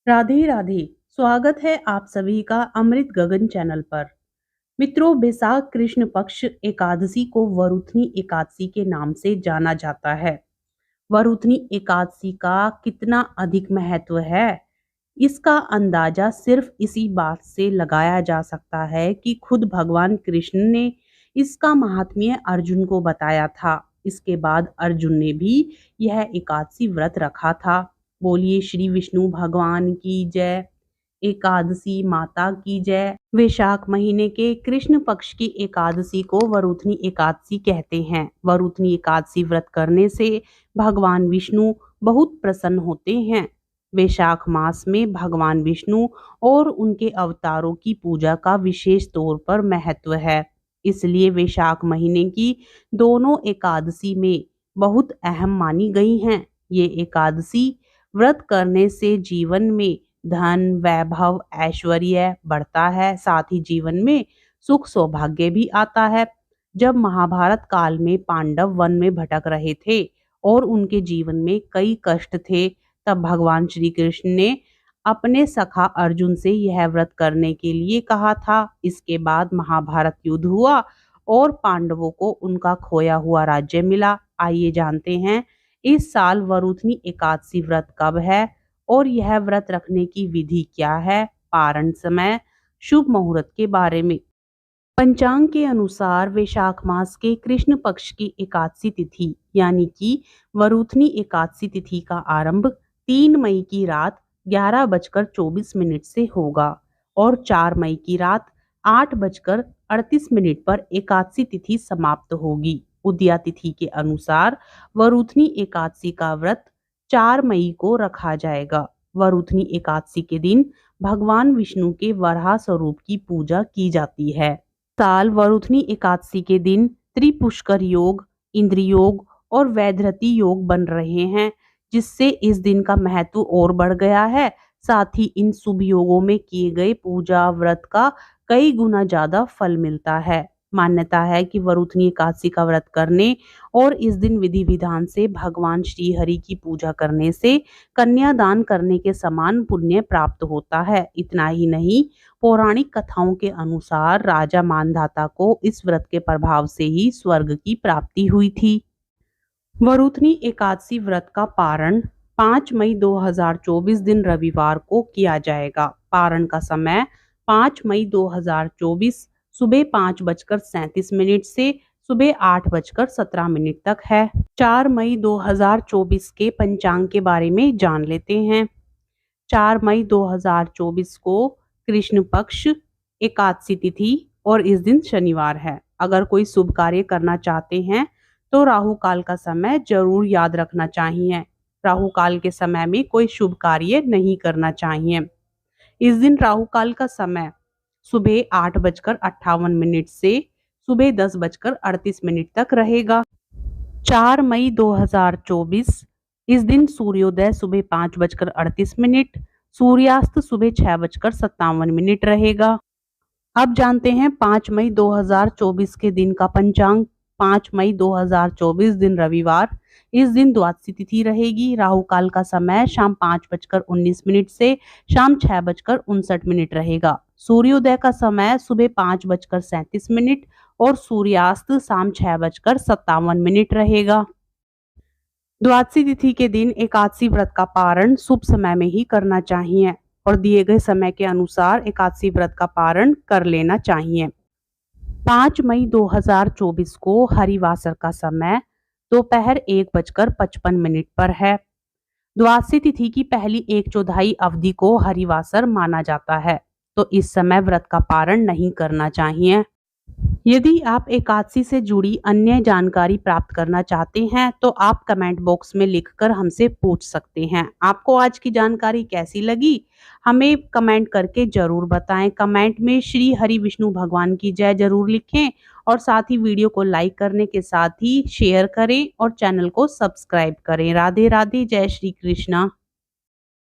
राधे राधे। स्वागत है आप सभी का अमृत गगन चैनल पर। मित्रों, बैसाख कृष्ण पक्ष एकादशी को वरुथनी एकादशी के नाम से जाना जाता है। वरुथनी एकादशी का कितना अधिक महत्व है, इसका अंदाजा सिर्फ इसी बात से लगाया जा सकता है कि खुद भगवान कृष्ण ने इसका महात्म्य अर्जुन को बताया था। इसके बाद अर्जुन ने भी यह एकादशी व्रत रखा था। बोलिए श्री विष्णु भगवान की जय। एकादशी माता की जय। वैशाख महीने के कृष्ण पक्ष की एकादशी को वरुथनी एकादशी कहते हैं। वरुथनी एकादशी व्रत करने से भगवान विष्णु बहुत प्रसन्न होते हैं। वैशाख मास में भगवान विष्णु और उनके अवतारों की पूजा का विशेष तौर पर महत्व है। इसलिए वैशाख महीने की दोनों एकादशी में बहुत अहम मानी गई हैं। ये एकादशी व्रत करने से जीवन में धन, वैभव, ऐश्वर्य बढ़ता है, साथ ही जीवन में सुख सौभाग्य भी आता है। जब महाभारत काल में पांडव वन में भटक रहे थे और उनके जीवन में कई कष्ट थे, तब भगवान श्री कृष्ण ने अपने सखा अर्जुन से यह व्रत करने के लिए कहा था। इसके बाद महाभारत युद्ध हुआ और पांडवों को उनका खोया हुआ राज्य मिला। आइए जानते हैं इस साल वरुथनी एकादशी व्रत कब है और यह व्रत रखने की विधि क्या है, पारण समय, शुभ मुहूर्त के बारे में। पंचांग के अनुसार वैशाख मास के कृष्ण पक्ष की एकादशी तिथि यानी कि वरुथनी एकादशी तिथि का आरंभ 3 मई की रात 11:24 से होगा और 4 मई की रात 8:38 पर एकादशी तिथि समाप्त होगी। उदया तिथि के अनुसार वरुथनी एकादशी का व्रत 4 मई को रखा जाएगा। वरुथनी एकादशी के दिन भगवान विष्णु के वराह स्वरूप की पूजा की जाती है। साल वरुथनी एकादशी के दिन त्रिपुष्कर योग, इंद्र योग और वैधृति योग बन रहे हैं, जिससे इस दिन का महत्व और बढ़ गया है। साथ ही इन शुभ योगों में किए गए पूजा व्रत का कई गुना ज्यादा फल मिलता है। मान्यता है कि वरुथनी एकादशी का व्रत करने और इस दिन विधि विधान से भगवान श्री हरि की पूजा करने से कन्यादान करने के समान पुण्य प्राप्त होता है। इतना ही नहीं, पौराणिक कथाओं के अनुसार राजा मानधाता को इस व्रत के प्रभाव से ही स्वर्ग की प्राप्ति हुई थी। वरुथनी एकादशी व्रत का पारण 5 मई 2024 दिन रविवार को किया जाएगा। पारण का समय 5 मई 2024 सुबह 5:37 से सुबह 8:17 तक है। 4 मई 2024 के पंचांग के बारे में जान लेते हैं। 4 मई 2024 को कृष्ण पक्ष एकादशी तिथि और इस दिन शनिवार है। अगर कोई शुभ कार्य करना चाहते हैं तो राहु काल का समय जरूर याद रखना चाहिए। राहु काल के समय में कोई शुभ कार्य नहीं करना चाहिए। इस दिन राहु काल का समय सुबह 8:58 से सुबह 10:38 तक रहेगा। 4 मई 2024 इस दिन सूर्योदय सुबह 5:38, सूर्यास्त सुबह 6:57 रहेगा। अब जानते हैं 5 मई 2024 के दिन का पंचांग। 5 मई 2024 दिन रविवार, इस दिन द्वादशी तिथि रहेगी। राहु काल का समय शाम 5:19 से शाम 6:59 रहेगा। सूर्योदय का समय सुबह 5:37 और सूर्यास्त शाम 6:57 रहेगा। द्वादशी तिथि के दिन एकादशी व्रत का पारण शुभ समय में ही करना चाहिए और दिए गए समय के अनुसार एकादशी व्रत का पारण कर लेना चाहिए। 5 मई 2024 को हरिवासर का समय दोपहर 1:55 पर है। द्वादशी तिथि की पहली 1/4 अवधि को हरिवासर माना जाता है, तो इस समय व्रत का पारण नहीं करना चाहिए। यदि आप एकादशी से जुड़ी अन्य जानकारी प्राप्त करना चाहते हैं तो आप कमेंट बॉक्स में लिखकर हमसे पूछ सकते हैं। आपको आज की जानकारी कैसी लगी, हमें कमेंट करके जरूर बताएं। कमेंट में श्री हरि विष्णु भगवान की जय जरूर लिखें और साथ ही वीडियो को लाइक करने के साथ ही शेयर करें और चैनल को सब्सक्राइब करें। राधे राधे, जय श्री कृष्णा।